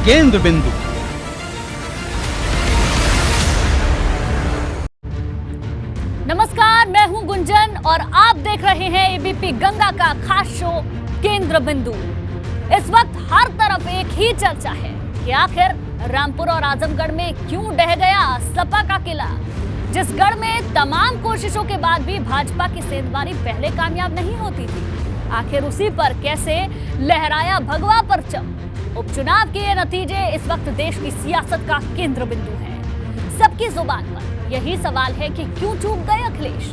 केंद्र बिंदु। नमस्कार, मैं हूं गुंजन और आप देख रहे हैं एबीपी गंगा का खास शो केंद्र बिंदु। इस वक्त हर तरफ एक ही चर्चा है कि आखिर रामपुर और आजमगढ़ में क्यों ढह गया सपा का किला। जिस गढ़ में तमाम कोशिशों के बाद भी भाजपा की सेंधमारी पहले कामयाब नहीं होती थी, आखिर उसी पर कैसे लहराया भगवा परचम। उपचुनाव के ये नतीजे इस वक्त देश की सियासत का केंद्र बिंदु है। सबकी जुबान पर यही सवाल है कि क्यों चूक गए अखिलेश।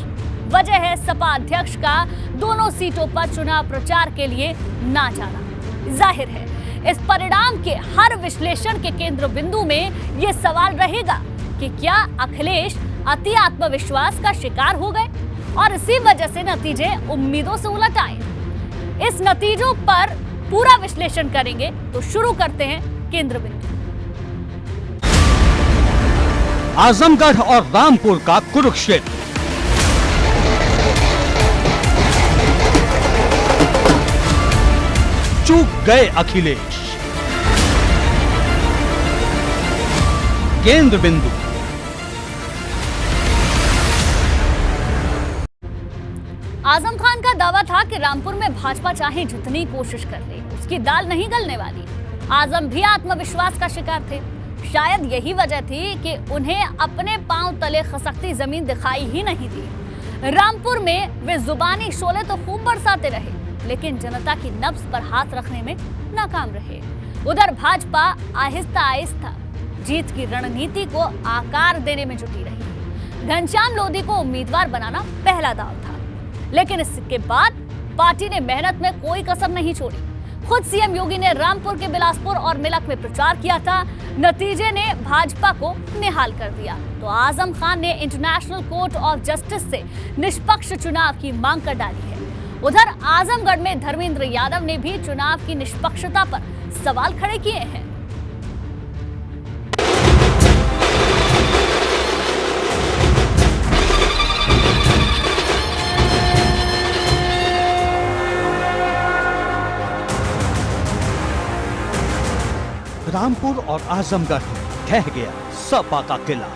वजह है सपा अध्यक्ष का दोनों सीटों पर चुनाव प्रचार के लिए ना जाना। जाहिर है इस परिणाम के हर विश्लेषण के केंद्र बिंदु में ये सवाल रहेगा कि क्या अखिलेश अति आत्मविश्वास का शिकार हो गए और इसी वजह से नतीजे उम्मीदों से उलट आए। इस नतीजों पर पूरा विश्लेषण करेंगे, तो शुरू करते हैं केंद्र बिंदु। आजमगढ़ और रामपुर का कुरुक्षेत्र। चूक गए अखिलेश। केंद्र बिंदु। आजम खान का दावा था कि रामपुर में भाजपा चाहे जितनी कोशिश कर ले, उसकी दाल नहीं गलने वाली। आजम भी आत्मविश्वास का शिकार थे। शायद यही वजह थी कि उन्हें अपने पांव तले खसकती जमीन दिखाई ही नहीं दी। रामपुर में वे जुबानी शोले तो खूब बरसाते रहे, लेकिन जनता की नब्ज पर हाथ रखने में नाकाम रहे। उधर भाजपा आहिस्ता आहिस्ता जीत की रणनीति को आकार देने में जुटी रही। घनश्याम लोधी को उम्मीदवार बनाना पहला दाव था, लेकिन इसके बाद पार्टी ने मेहनत में कोई कसर नहीं छोड़ी। खुद सीएम योगी ने रामपुर के बिलासपुर और मिलक में प्रचार किया था। नतीजे ने भाजपा को निहाल कर दिया तो आजम खान ने इंटरनेशनल कोर्ट ऑफ जस्टिस से निष्पक्ष चुनाव की मांग कर डाली है। उधर आजमगढ़ में धर्मेंद्र यादव ने भी चुनाव की निष्पक्षता पर सवाल खड़े किए हैं। रामपुर और आजमगढ़ में ढह गया सपा का किला।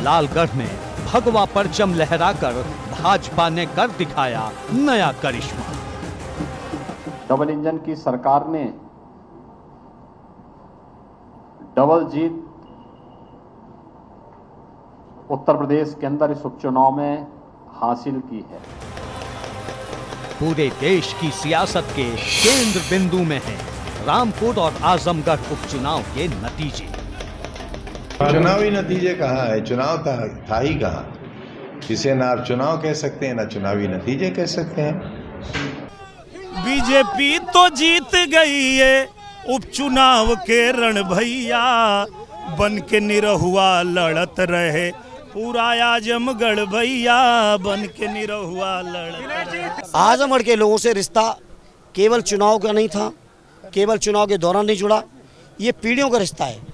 लालगढ़ में भगवा परचम लहराकर भाजपा ने कर दिखाया नया करिश्मा। डबल इंजन की सरकार ने डबल जीत उत्तर प्रदेश के अंदर इस उपचुनाव में हासिल की है। पूरे देश की सियासत के केंद्र बिंदु में है रामपुर और आजमगढ़ उपचुनाव के नतीजे। चुनावी नतीजे कहाँ है? चुनाव था ही कहाँ। इसे ना आप चुनाव कह सकते हैं ना चुनावी नतीजे कह सकते हैं। बीजेपी तो जीत गई है उपचुनाव के रण भैया, बन के निरहुआ लड़त रहे पूरा आजमगढ़ भैया, बन के निरहुआ लड़त रहे। आजमगढ़ के लोगों से रिश्ता केवल चुनाव का नहीं था, केवल चुनाव के दौरान नहीं जुड़ा, ये पीढ़ियों का रिश्ता है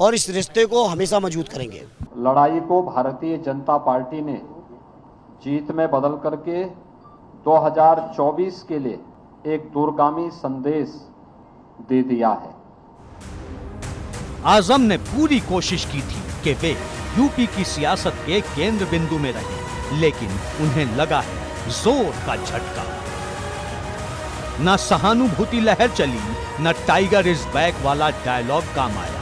और इस रिश्ते को हमेशा मजबूत करेंगे। लड़ाई को भारतीय जनता पार्टी ने जीत में बदल करके 2024 के लिए एक दूरगामी संदेश दे दिया है। आजम ने पूरी कोशिश की थी कि वे यूपी की सियासत के केंद्र बिंदु में रहे, लेकिन उन्हें लगा है जोर का झटका। न सहानुभूति लहर चली, न टाइगर इज बैक वाला डायलॉग काम आया।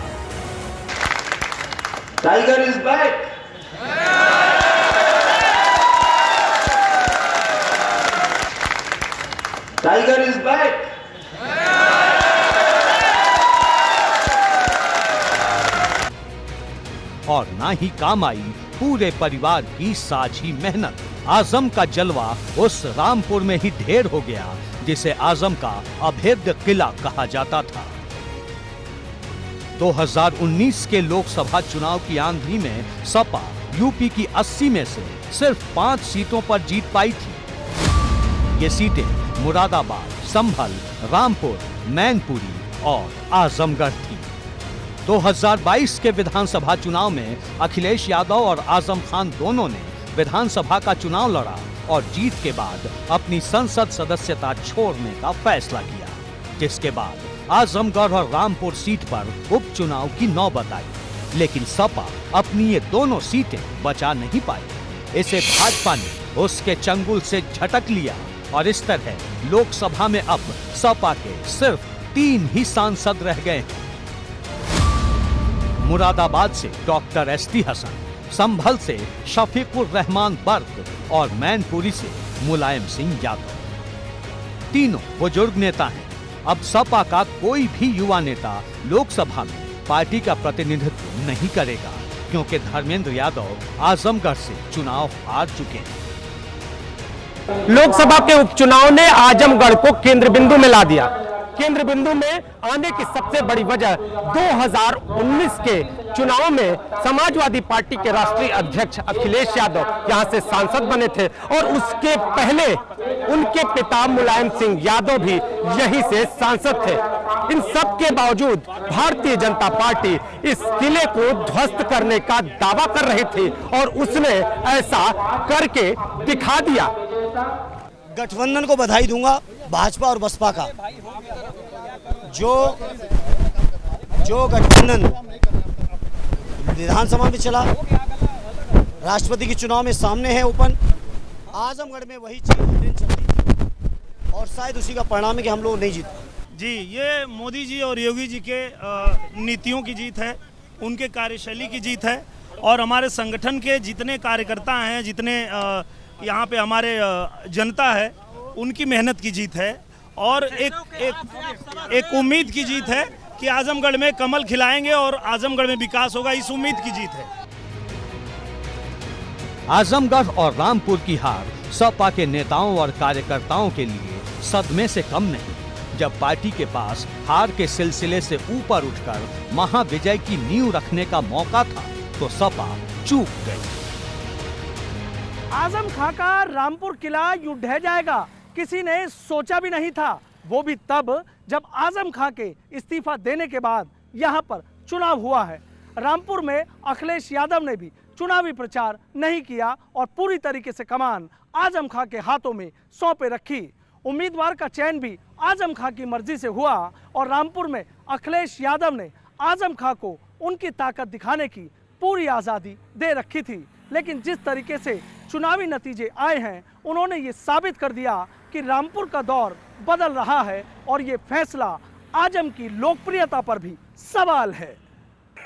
Tiger is back. Tiger is back. और ना ही काम आई पूरे परिवार की साझी मेहनत। आजम का जलवा उस रामपुर में ही ढेर हो गया जिसे आजम का अभेद्य किला कहा जाता था। 2019 के लोकसभा चुनाव की आंधी में सपा यूपी की 80 में से सिर्फ 5 सीटों पर जीत पाई थी। ये सीटें मुरादाबाद, संभल, रामपुर, मैनपुरी और आजमगढ़ थी। 2022 के विधानसभा चुनाव में अखिलेश यादव और आजम खान दोनों ने विधानसभा का चुनाव लड़ा और जीत के बाद अपनी संसद सदस्यता छोड़ने का फैसला किया, जिसके बाद आजमगढ़ और रामपुर सीट पर उपचुनाव की नौबत आई। लेकिन सपा अपनी ये दोनों सीटें बचा नहीं पाई। इसे भाजपा ने उसके चंगुल से झटक लिया और इस तरह लोकसभा में अब सपा के सिर्फ 3 ही सांसद रह गए हैं। मुरादाबाद से डॉक्टर एसटी हसन, संभल से शफीकुर रहमान बर्क और मैनपुरी से मुलायम सिंह यादव। तीनों बुजुर्ग नेता हैं। अब सपा का कोई भी युवा नेता लोकसभा में पार्टी का प्रतिनिधित्व नहीं करेगा, क्योंकि धर्मेंद्र यादव आजमगढ़ से चुनाव हार चुके हैं। लोकसभा के उपचुनाव ने आजमगढ़ को केंद्र बिंदु में ला दिया। केंद्र बिंदु में आने की सबसे बड़ी वजह 2019 के चुनाव में समाजवादी पार्टी के राष्ट्रीय अध्यक्ष अखिलेश यादव यहां से सांसद बने थे और उसके पहले उनके पिता मुलायम सिंह यादव भी यहीं से सांसद थे। इन सब के बावजूद भारतीय जनता पार्टी इस किले को ध्वस्त करने का दावा कर रही थी और उसने ऐसा करके दिखा दिया। गठबंधन को बधाई दूंगा, भाजपा और बसपा का। जो गठबंधन विधानसभा में चला, राष्ट्रपति के चुनाव में सामने है ओपन, आजमगढ़ में वही चीज चल रही थी और शायद उसी का परिणाम है कि हम लोग नहीं जीते। जी, ये मोदी जी और योगी जी के नीतियों की जीत है, उनके कार्यशैली की जीत है और हमारे संगठन के जितने कार्यकर्ता हैं, जितने यहाँ पे हमारे जनता है, उनकी मेहनत की जीत है और एक उम्मीद की जीत है कि आजमगढ़ में कमल खिलाएंगे और आजमगढ़ में विकास होगा, इस उम्मीद की जीत है। आजमगढ़ और रामपुर की हार सपा के नेताओं और कार्यकर्ताओं के लिए सदमे से कम नहीं। जब पार्टी के पास हार के सिलसिले से ऊपर उठकर महाविजय की नींव रखने का मौका था, तो सपा चूक गई। आजम खां का रामपुर किला यूं ढह जाएगा, किसी ने सोचा भी नहीं था। वो भी तब जब आजम खां के इस्तीफा देने के बाद यहाँ पर चुनाव हुआ है। रामपुर में अखिलेश यादव ने भी चुनावी प्रचार नहीं किया और पूरी तरीके से कमान आजम खां के हाथों में सौंपे रखी। उम्मीदवार का चयन भी आजम खां की मर्जी से हुआ और रामपुर में अखिलेश यादव ने आजम खां को उनकी ताकत दिखाने की पूरी आज़ादी दे रखी थी। लेकिन जिस तरीके से चुनावी नतीजे आए हैं, उन्होंने ये साबित कर दिया कि रामपुर का दौर बदल रहा है और ये फैसला आजम की लोकप्रियता पर भी सवाल है।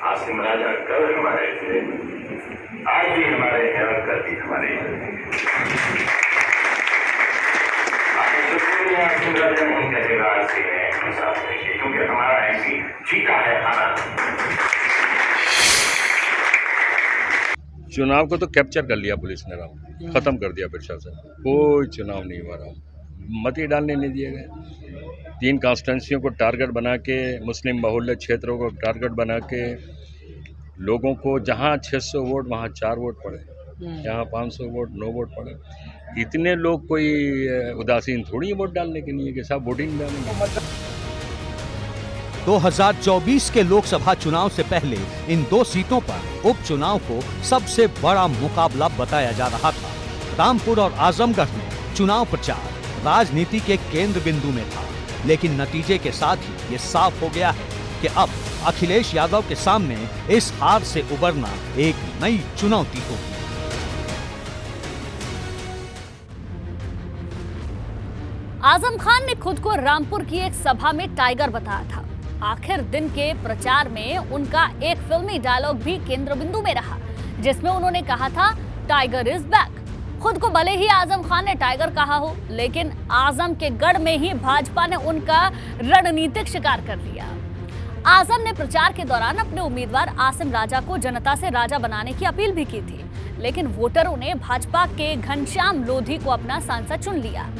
आसिम राजा कल हमारे थे, आज भी हमारे हैं और कल भी हमारे हैं। आसिम राजा नहीं कहेगा आज से है, क्योंकि हमारा एमपी जीता है हारा। चुनाव को तो कैप्चर कर लिया पुलिस ने, खत्म कर दिया प्रशासन। कोई चुनाव नहीं हुआ, मत ही डालने नहीं दिए गए। 3 कॉन्स्टिट्यूंसियों को टारगेट बना के, मुस्लिम बहुल्य क्षेत्रों को टारगेट बना के, लोगों को जहां 600 वोट वहां 4 वोट पड़े, यहाँ 500 वोट 9 वोट पड़े। इतने लोग कोई उदासीन थोड़ी वोट डालने के लिए कि सब वोटिंग डालेंगे। 2024 के लोकसभा चुनाव से पहले इन 2 सीटों पर उपचुनाव को सबसे बड़ा मुकाबला बताया जा रहा था। रामपुर और आजमगढ़ में चुनाव प्रचार राजनीति के केंद्र बिंदु में था, लेकिन नतीजे के साथ ही ये साफ हो गया है कि अब अखिलेश यादव के सामने इस हार से उबरना एक नई चुनौती होगी। आजम खान ने खुद को रामपुर की एक सभा में टाइगर बताया था। आखिर दिन के प्रचार में उनका एक फिल्मी डायलॉग भी केंद्र बिंदु में रहा, जिसमें उन्होंने कहा था टाइगर इज बैक। खुद को भले ही आजम खान ने टाइगर कहा हो, लेकिन आजम के गढ़ में ही भाजपा ने उनका रणनीतिक शिकार कर लिया। आजम ने प्रचार के दौरान अपने उम्मीदवार आसिम राजा को जनता से राजा बनाने की अपील भी की थी, लेकिन वोटरों ने भाजपा के घनश्याम लोधी को अपना सांसद चुन लिया।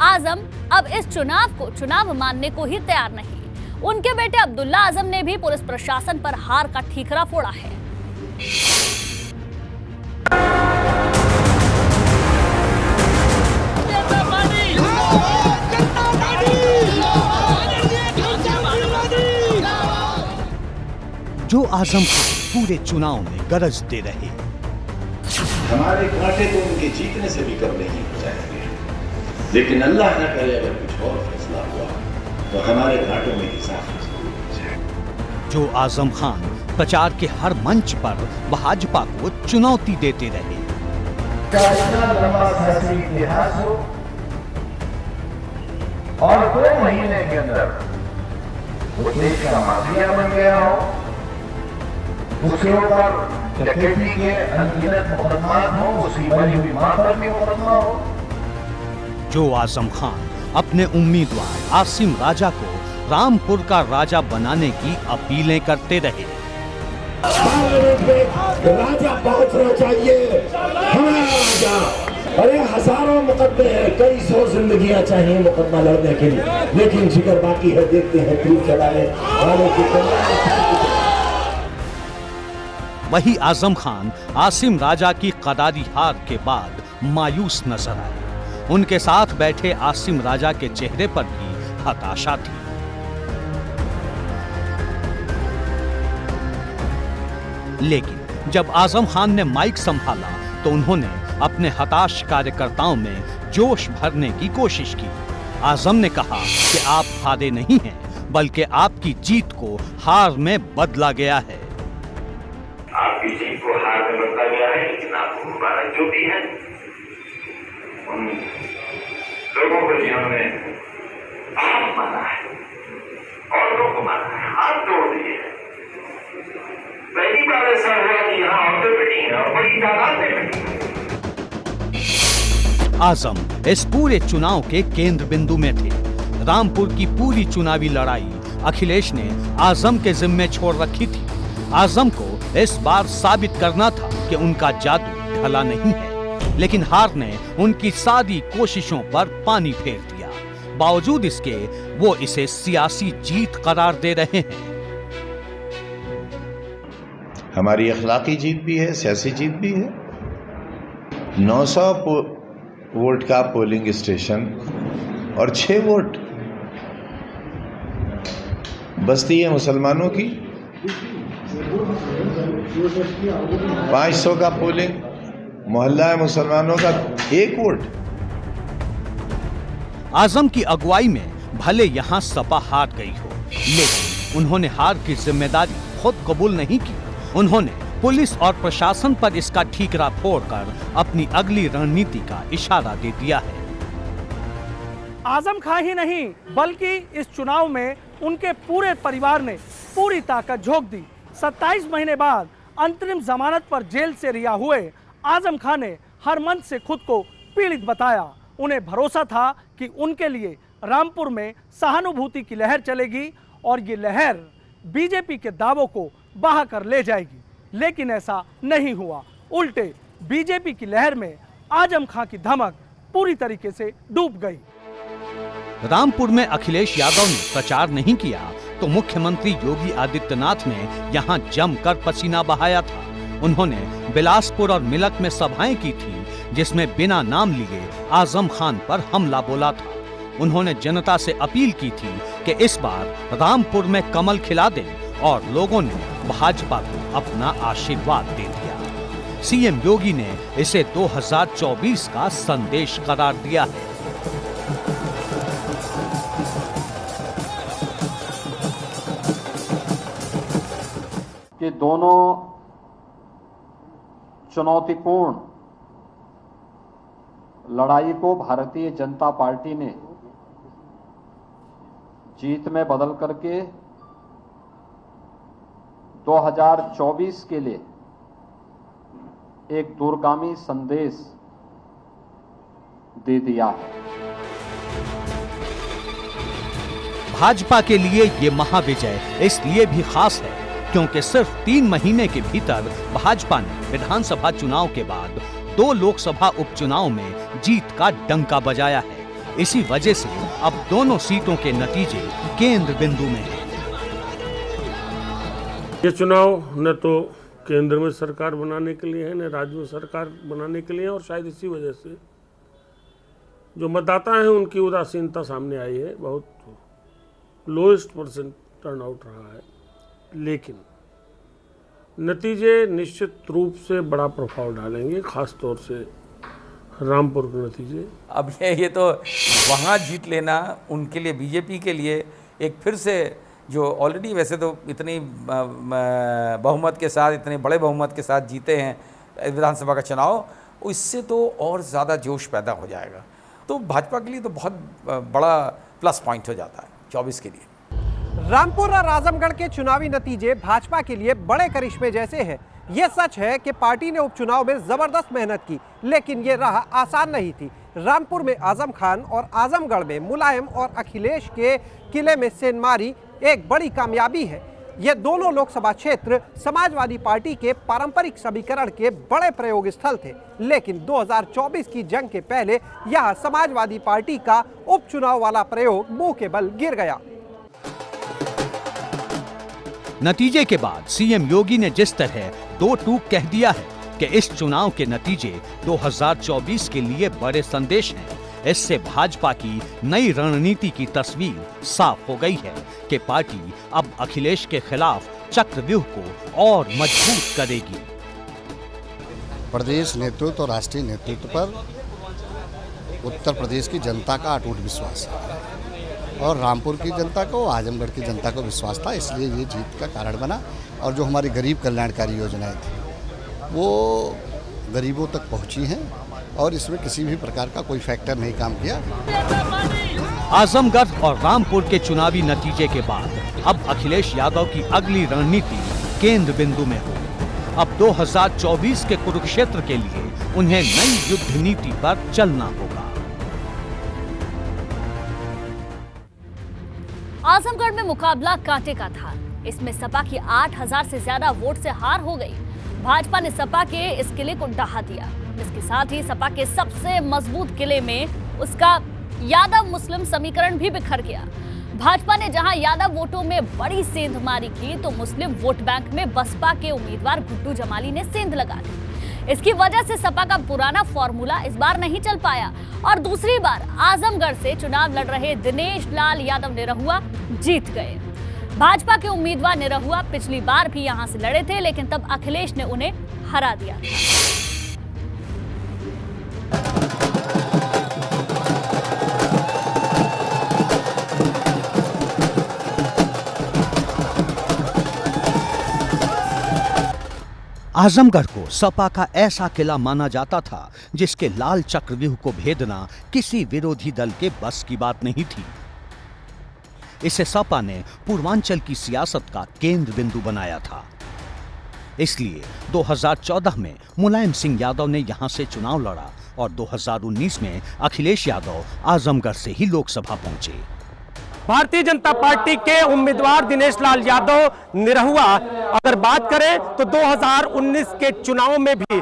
आजम अब इस चुनाव को चुनाव मानने को ही तैयार नहीं। उनके बेटे अब्दुल्ला आजम ने भी पुलिस प्रशासन पर हार का ठीकरा फोड़ा है। जो आजम खान पूरे चुनाव में गरजते रहे। हमारे घाटे तो उनके जीतने से भी कम नहीं हो जाएंगे, लेकिन अल्लाह न करे अगर कुछ और फैसला हुआ तो हमारे घाटों में हिसाब हो जाएगा। जो आजम खान प्रचार के हर मंच पर भाजपा को चुनौती देते रहे। इतना लंबा सियासी इतिहास हो और 2 महीने के अंदर वो देश का माफिया बन गया हो, उसके ऊपर डकैती के अनगिनत मुकदमात हो, उसकी बनी हुई मां पर भी मुकदमा हो। जो आजम खान अपने उम्मीदवार आसिम राजा को रामपुर का राजा बनाने की अपीलें करते रहे। राजा पहुंचना चाहिए, हमारा राजा। अरे हजारों मुकदमे हैं, कई 100 जिंदगियां चाहिए मुकदमा लड़ने के लिए, लेकिन जिगर बाकी है, देखते हैं तीर चलाने वालों की। वही आजम खान आसिम राजा की कदारी हार के बाद मायूस नजर आए। उनके साथ बैठे आसिम राजा के चेहरे पर भी हताशा थी। लेकिन जब आजम खान ने माइक संभाला तो उन्होंने अपने हताश कार्यकर्ताओं में जोश भरने की कोशिश की। आजम ने कहा कि आप हारे नहीं हैं, बल्कि आपकी जीत को हार में बदला गया है। आपकी जीत को हार में बदला गया है, लेकिन आपको मुबारक जो भी है उन लोगों को जिन्होंने आप माना है और लोगों को माना है, हाथ तोड़ दिए हैं। पहली बार ऐसा हुआ कि यहाँ औरतें बैठी हैं और बड़ी तादाद में बैठी हैं। आजम इस पूरे चुनाव के केंद्र बिंदु में थे। रामपुर की पूरी चुनावी लड़ाई अखिलेश ने आजम के जिम्मे छोड़ रखी थी। आजम को इस बार साबित करना था कि उनका जादू ढला नहीं है, लेकिन हार ने उनकी सारी कोशिशों पर पानी फेर दिया। बावजूद इसके वो इसे सियासी जीत करार दे रहे हैं। हमारी अखलाकी जीत भी है, सियासी जीत भी है। 900 वोट का पोलिंग स्टेशन और 6 वोट बस्ती है मुसलमानों की। 500 का पोलिंग मोहल्ला है मुसलमानों का, 1 वोट। आजम की अगुवाई में भले यहां सपा हार गई हो, लेकिन उन्होंने हार की जिम्मेदारी खुद कबूल नहीं की। उन्होंने पुलिस और प्रशासन पर इसका ठीकरा फोड़कर अपनी अगली रणनीति का इशारा दे दिया है। आजम खान ही नहीं बल्कि इस चुनाव में उनके पूरे परिवार ने पूरी ताकत झोंक दी। 27 महीने बाद अंतरिम जमानत पर जेल से रिहा हुए आजम खान ने हर मंच से खुद को पीड़ित बताया। उन्हें भरोसा था कि उनके लिए रामपुर में सहानुभूति की लहर चलेगी और ये लहर बीजेपी के दावों को बहा कर ले जाएगी, लेकिन ऐसा नहीं हुआ। उल्टे बीजेपी की लहर में आजम खान की धमक पूरी तरीके से डूब गई। रामपुर में अखिलेश यादव ने प्रचार नहीं किया तो मुख्यमंत्री योगी आदित्यनाथ ने यहां जमकर पसीना बहाया था। उन्होंने बिलासपुर और मिलक में सभाएं की थी, जिसमें बिना नाम लिए आजम खान पर हमला बोला था। उन्होंने जनता से अपील की थी कि इस बार रामपुर में कमल खिला दें, और लोगों ने भाजपा को अपना आशीर्वाद दे दिया। सीएम योगी ने इसे 2024 का संदेश करार दिया है। कि दोनों चुनौतीपूर्ण लड़ाई को भारतीय जनता पार्टी ने जीत में बदल करके 2024 के लिए एक दूरगामी संदेश दे दिया है। भाजपा के लिए ये महाविजय इसलिए भी खास है क्योंकि सिर्फ 3 महीने के भीतर भाजपा ने विधानसभा चुनाव के बाद 2 लोकसभा उपचुनाव में जीत का डंका बजाया है। इसी वजह से अब दोनों सीटों के नतीजे केंद्र बिंदु में हैं। ये चुनाव न तो केंद्र में सरकार बनाने के लिए है, न राज्य में सरकार बनाने के लिए है, और शायद इसी वजह से जो मतदाता हैं उनकी उदासीनता सामने आई है। बहुत लोएस्ट % टर्नआउट रहा है। लेकिन नतीजे निश्चित रूप से बड़ा प्रभाव डालेंगे, खास तौर से रामपुर के नतीजे। अब ये तो वहाँ जीत लेना उनके लिए, बीजेपी के लिए एक फिर से, जो ऑलरेडी वैसे तो इतनी बहुमत के साथ, इतने बड़े बहुमत के साथ जीते हैं विधानसभा का चुनाव, इससे तो और ज़्यादा जोश पैदा हो जाएगा। तो भाजपा के लिए तो बहुत बड़ा प्लस पॉइंट हो जाता है 24 के लिए। रामपुर और आजमगढ़ के चुनावी नतीजे भाजपा के लिए बड़े करिश्मे जैसे हैं। ये सच है कि पार्टी ने उपचुनाव में जबरदस्त मेहनत की, लेकिन ये राह आसान नहीं थी। रामपुर में आजम खान और आजमगढ़ में मुलायम और अखिलेश के किले में सेंधमारी एक बड़ी कामयाबी है। ये दोनों लोकसभा क्षेत्र समाजवादी पार्टी के पारंपरिक समीकरण के बड़े प्रयोग स्थल थे, लेकिन 2024 की जंग के पहले यह समाजवादी पार्टी का उपचुनाव वाला प्रयोग मुंह के बल गिर गया। नतीजे के बाद सीएम योगी ने जिस तरह दो टूक कह दिया है कि इस चुनाव के नतीजे 2024 के लिए बड़े संदेश हैं, इससे भाजपा की नई रणनीति की तस्वीर साफ हो गई है कि पार्टी अब अखिलेश के खिलाफ चक्रव्यूह को और मजबूत करेगी। प्रदेश नेतृत्व और राष्ट्रीय नेतृत्व पर उत्तर प्रदेश की जनता का अटूट विश्वास है और रामपुर की जनता को, आजमगढ़ की जनता को विश्वास था, इसलिए ये जीत का कारण बना। और जो हमारी गरीब कल्याणकारी योजनाएं थी वो गरीबों तक पहुंची हैं और इसमें किसी भी प्रकार का कोई फैक्टर नहीं काम किया। आजमगढ़ और रामपुर के चुनावी नतीजे के बाद अब अखिलेश यादव की अगली रणनीति केंद्र बिंदु में हो। अब 2024 के कुरुक्षेत्र के लिए उन्हें नई युद्ध नीति पर चलना होगा। आजमगढ़ में मुकाबला कांटे का था। इसमें सपा की 8000 से ज्यादा वोट से हार हो गई। भाजपा ने सपा के इस किले को ढहा दिया। इसके साथ ही सपा के सबसे मजबूत किले में उसका यादव मुस्लिम समीकरण भी बिखर गया। भाजपा ने जहां यादव वोटों में बड़ी सेंधमारी की, तो मुस्लिम वोट बैंक में बसपा के उम्मीदवार गुड्डू जमाली ने सेंध लगा दी। इसकी वजह से सपा का पुराना फॉर्मूला इस बार नहीं चल पाया और दूसरी बार आजमगढ़ से चुनाव लड़ रहे दिनेश लाल यादव निरहुआ जीत गए। भाजपा के उम्मीदवार निरहुआ पिछली बार भी यहां से लड़े थे, लेकिन तब अखिलेश ने उन्हें हरा दिया। आजमगढ़ को सपा का ऐसा किला माना जाता था जिसके लाल चक्रव्यूह को भेदना किसी विरोधी दल के बस की बात नहीं थी। इसे सपा ने पूर्वांचल की सियासत का केंद्र बिंदु बनाया था। इसलिए 2014 में मुलायम सिंह यादव ने यहां से चुनाव लड़ा और 2019 में अखिलेश यादव आजमगढ़ से ही लोकसभा पहुंचे। भारतीय जनता पार्टी के उम्मीदवार दिनेश लाल यादव निरहुआ अगर बात करें तो 2019 के चुनाव में भी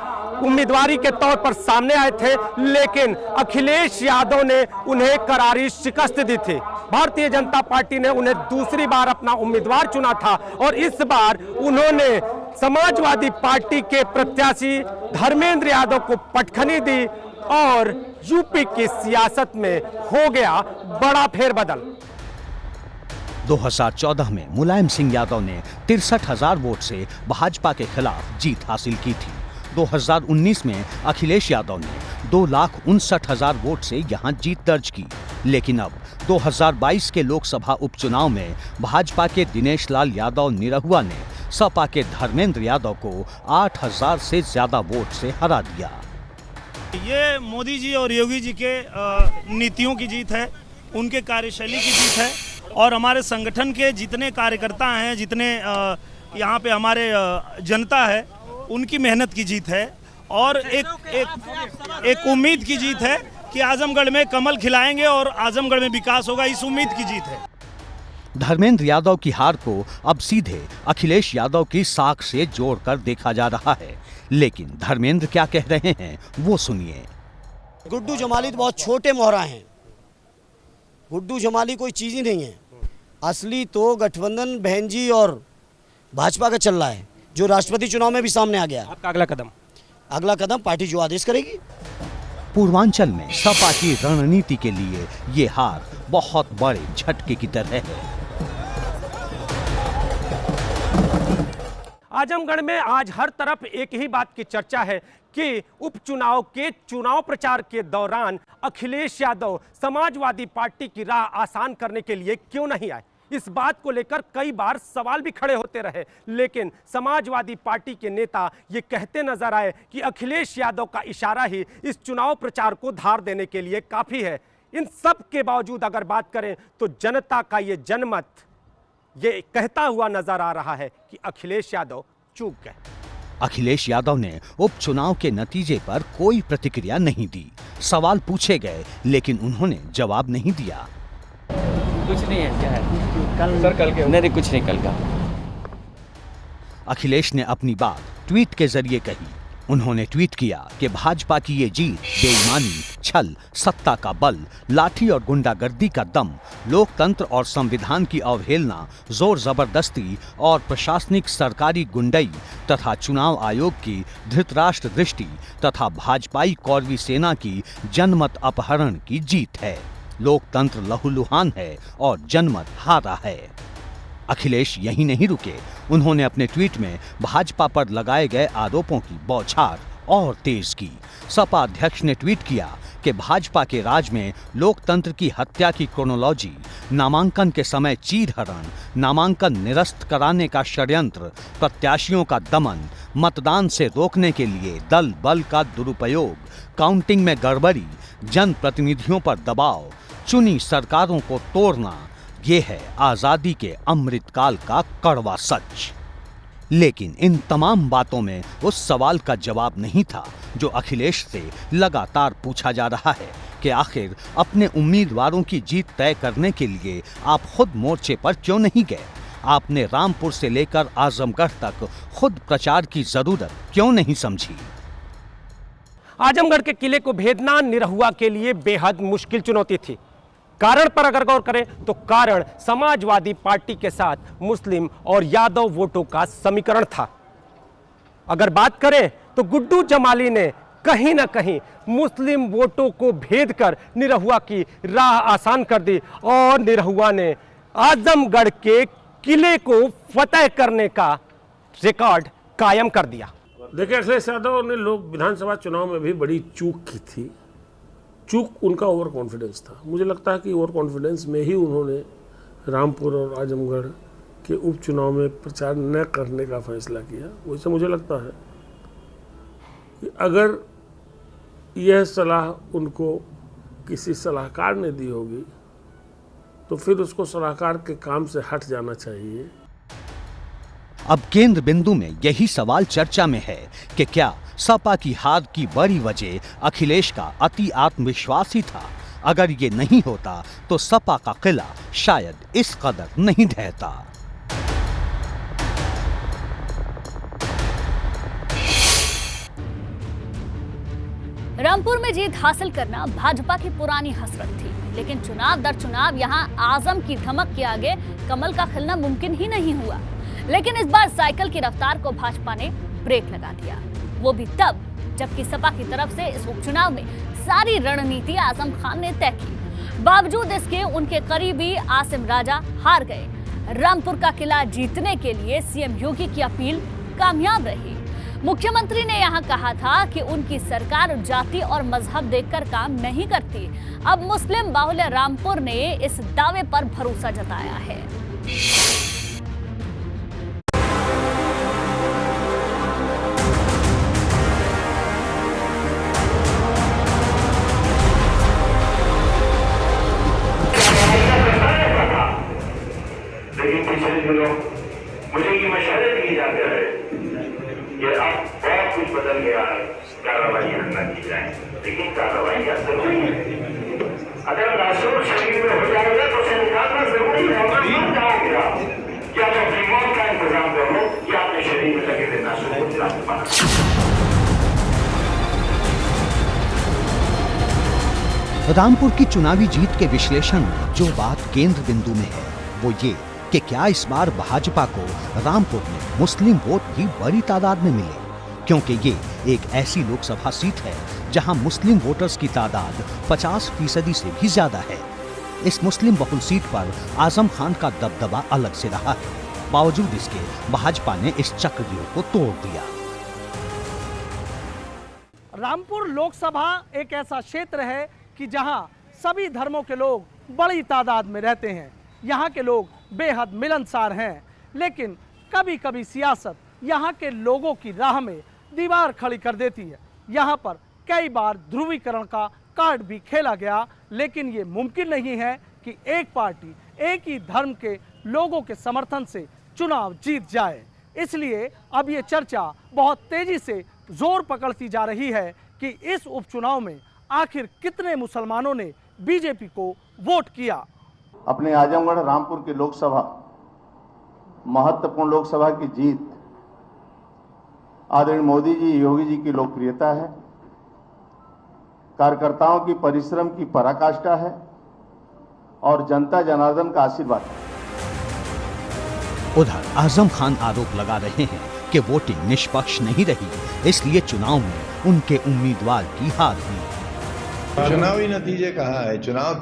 उम्मीदवारी के तौर पर सामने आए थे, लेकिन अखिलेश यादव ने उन्हें करारी शिकस्त दी थी। भारतीय जनता पार्टी ने उन्हें दूसरी बार अपना उम्मीदवार चुना था और इस बार उन्होंने समाजवादी पार्टी के प्रत्याशी धर्मेंद्र यादव को पटखनी दी और यूपी की सियासत में हो गया बड़ा फेरबदल। 2014 में मुलायम सिंह यादव ने 63,000 वोट से भाजपा के खिलाफ जीत हासिल की थी। 2019 में अखिलेश यादव ने 2,59,000 वोट से यहां जीत दर्ज की, लेकिन अब 2022 के लोकसभा उपचुनाव में भाजपा के दिनेश लाल यादव निरहुआ ने सपा के धर्मेंद्र यादव को 8,000 से ज्यादा वोट से हरा दिया। ये मोदी जी और योगी जी के नीतियों की जीत है, उनके कार्यशैली की जीत है और हमारे संगठन के जितने कार्यकर्ता हैं, जितने यहाँ पे हमारे जनता है, उनकी मेहनत की जीत है और एक उम्मीद की जीत है कि आजमगढ़ में कमल खिलाएंगे और आजमगढ़ में विकास होगा, इस उम्मीद की जीत है। धर्मेंद्र यादव की हार को अब सीधे अखिलेश यादव की साख से जोड़कर देखा जा रहा है, लेकिन धर्मेंद्र क्या कह रहे हैं वो सुनिए। गुड्डू जमाली तो बहुत छोटे मोहरा हैं। गुड्डू जमाली कोई चीज ही नहीं है। असली तो गठबंधन बहन जी और भाजपा का चल रहा है, जो राष्ट्रपति चुनाव में भी सामने आ गया। आपका अगला कदम पार्टी जो आदेश करेगी। पूर्वांचल में सपा की रणनीति के लिए ये हार बहुत बड़े झटके की तरह है। आजमगढ़ में आज हर तरफ एक ही बात की चर्चा है कि उपचुनाव के चुनाव प्रचार के दौरान अखिलेश यादव समाजवादी पार्टी की राह आसान करने के लिए क्यों नहीं आए। इस बात को लेकर कई बार सवाल भी खड़े होते रहे, लेकिन समाजवादी पार्टी के नेता ये कहते नजर आए कि अखिलेश यादव का इशारा ही इस चुनाव प्रचार को धार देने के लिए काफी है। इन सब के बावजूद अगर बात करें तो जनता का ये जनमत ये कहता हुआ नजर आ रहा है कि अखिलेश यादव चूक गए। अखिलेश यादव ने उपचुनाव के नतीजे पर कोई प्रतिक्रिया नहीं दी। सवाल पूछे गए लेकिन उन्होंने जवाब नहीं दिया। कुछ नहीं है, क्या है कल के नहीं, कुछ नहीं कल का। अखिलेश ने अपनी बात ट्वीट के जरिए कही। उन्होंने ट्वीट किया कि भाजपा की ये जीत बेईमानी, छल, सत्ता का बल, लाठी और गुंडागर्दी का दम, लोकतंत्र और संविधान की अवहेलना, जोर जबरदस्ती और प्रशासनिक सरकारी गुंडई तथा चुनाव आयोग की धृतराष्ट्र दृष्टि तथा भाजपाई कौरवी सेना की जनमत अपहरण की जीत है। लोकतंत्र लहूलुहान है और जनमत हारा है। अखिलेश यहीं नहीं रुके। उन्होंने अपने ट्वीट में भाजपा पर लगाए गए आरोपों की बौछार और तेज की। सपा अध्यक्ष ने ट्वीट किया कि भाजपा के राज में लोकतंत्र की हत्या की क्रोनोलॉजी, नामांकन के समय चीरहरण, नामांकन निरस्त कराने का षड्यंत्र, प्रत्याशियों का दमन, मतदान से रोकने के लिए दल बल का दुरुपयोग, काउंटिंग में गड़बड़ी, जनप्रतिनिधियों पर दबाव, चुनी सरकारों को तोड़ना, ये है आजादी के अमृतकाल का कड़वा सच। लेकिन इन तमाम बातों में उस सवाल का जवाब नहीं था जो अखिलेश से लगातार पूछा जा रहा है कि आखिर अपने उम्मीदवारों की जीत तय करने के लिए आप खुद मोर्चे पर क्यों नहीं गए। आपने रामपुर से लेकर आजमगढ़ तक खुद प्रचार की जरूरत क्यों नहीं समझी। आजमगढ़ के किले को भेदना निरहुआ के लिए बेहद मुश्किल चुनौती थी। कारण पर अगर गौर करें तो कारण समाजवादी पार्टी के साथ मुस्लिम और यादव वोटों का समीकरण था। अगर बात करें तो गुड्डू जमाली ने कहीं ना कहीं मुस्लिम वोटों को भेद कर निरहुआ की राह आसान कर दी और निरहुआ ने आजमगढ़ के किले को फतेह करने का रिकॉर्ड कायम कर दिया। देखिए, अखिलेश यादव ने लोग विधानसभा चुनाव में भी बड़ी चूक की थी। चूक उनका ओवर कॉन्फिडेंस था। मुझे लगता है कि ओवर कॉन्फिडेंस में ही उन्होंने रामपुर और आजमगढ़ के उपचुनाव में प्रचार न करने का फैसला किया। वैसे मुझे लगता है कि अगर यह सलाह उनको किसी सलाहकार ने दी होगी तो फिर उसको सलाहकार के काम से हट जाना चाहिए। अब केंद्र बिंदु में यही सवाल चर्चा में है कि क्या सपा की हार की बड़ी वजह अखिलेश का अति आत्मविश्वास ही था। अगर ये नहीं होता तो सपा का किला शायद इस कदर नहीं ढहता। रामपुर में जीत हासिल करना भाजपा की पुरानी हसरत थी, लेकिन चुनाव दर चुनाव यहां आजम की धमक के आगे कमल का खिलना मुमकिन ही नहीं हुआ। लेकिन इस बार साइकिल की रफ्तार को भाजपा ने ब्रेक लगा दिया, वो भी तब जबकि सपा की तरफ से इस उपचुनाव में सारी रणनीति आजम खान ने तय की। बावजूद इसके उनके करीबी आसिम राजा हार गए। रामपुर का किला जीतने के लिए सीएम योगी की अपील कामयाब रही। मुख्यमंत्री ने यहां कहा था कि उनकी सरकार जाति और मजहब देखकर काम नहीं करती। अब मुस्लिम बाहुल्य रामपुर ने इस दावे पर भरोसा जताया है। लेकिन पिछले दिनों मुझे ये मशवरे दिए जाते हैं कि अब बहुत कुछ बदल गया है, कार्रवाइयां न की जाए, लेकिन कार्रवाइयां जरूरी है। अगर नासूर शरीर में हो जाएगा तो उसे निकालना जरूरी है। मर जाएगा क्या तो अपनी मौत का इंतजाम करो या अपने शरीर में लगे हुए नासूर को निकाल पाना। रामपुर की चुनावी जीत के विश्लेषण में जो बात केंद्र बिंदु में है वो ये कि क्या इस बार भाजपा को रामपुर में मुस्लिम वोट भी बड़ी तादाद में मिले, क्योंकि ये एक ऐसी लोकसभा सीट है जहां मुस्लिम वोटर्स की तादाद 50% से भी ज्यादा है। इस मुस्लिम बहुल सीट पर आजम खान का दबदबा अलग से रहा है। बावजूद इसके भाजपा ने इस चक्रव्यूह को तोड़ दिया। रामपुर लोकसभा एक ऐसा क्षेत्र है कि जहां सभी धर्मों के लोग बड़ी तादाद में रहते हैं। यहाँ के लोग बेहद मिलनसार हैं, लेकिन कभी कभी सियासत यहाँ के लोगों की राह में दीवार खड़ी कर देती है। यहाँ पर कई बार ध्रुवीकरण का कार्ड भी खेला गया, लेकिन ये मुमकिन नहीं है कि एक पार्टी एक ही धर्म के लोगों के समर्थन से चुनाव जीत जाए। इसलिए अब ये चर्चा बहुत तेजी से जोर पकड़ती जा रही है कि इस उपचुनाव में आखिर कितने मुसलमानों ने बीजेपी को वोट किया। अपने आजमगढ़ रामपुर की लोकसभा महत्वपूर्ण लोकसभा की जीत आदरणीय मोदी जी, योगी जी की लोकप्रियता है, कार्यकर्ताओं की परिश्रम की पराकाष्ठा है और जनता जनार्दन का आशीर्वाद है। उधर आजम खान आरोप लगा रहे हैं कि वोटिंग निष्पक्ष नहीं रही, इसलिए चुनाव में उनके उम्मीदवार की हार हुई। चुनावी नतीजे कहाँ है? चुनाव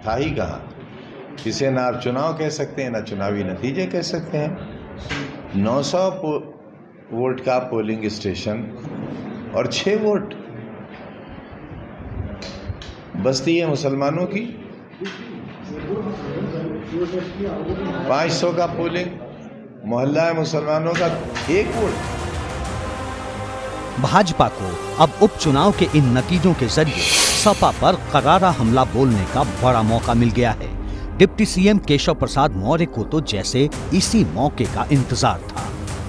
था ही कहाँ? इसे ना आप चुनाव कह सकते हैं ना चुनावी नतीजे कह सकते हैं। 900 वोट का पोलिंग स्टेशन और 6 वोट बस्ती है मुसलमानों की। 500 का पोलिंग मोहल्ला है मुसलमानों का, 1 वोट। भाजपा को अब उपचुनाव के इन नतीजों के जरिए सपा पर करारा हमला बोलने का बड़ा मौका मिल गया है। डिप्टी सीएम केशव प्रसाद मौर्य को तो जैसे इसी मौके का इंतजार था।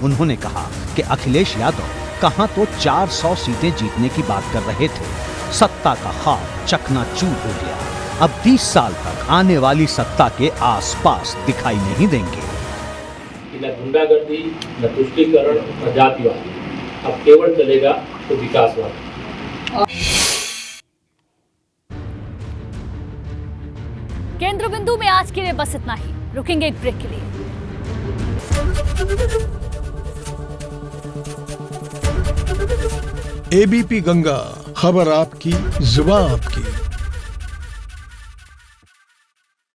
उन्होंने कहा कि अखिलेश यादव कहां तो 400 सीटें जीतने की बात कर रहे थे, सत्ता का ख्वाब चकनाचूर हो गया। अब 30 साल तक आने वाली सत्ता के आसपास दिखाई नहीं देंगे। न गुंडागर्दी, न तुष्टीकरण, न जातिवाद, अब केवल चलेगा तो विकासवाद। केंद्र बिंदु में आज के लिए बस इतना ही। रुकेंगे एक ब्रेक के लिए। एबीपी गंगा, खबर आपकी, जुबान आपकी।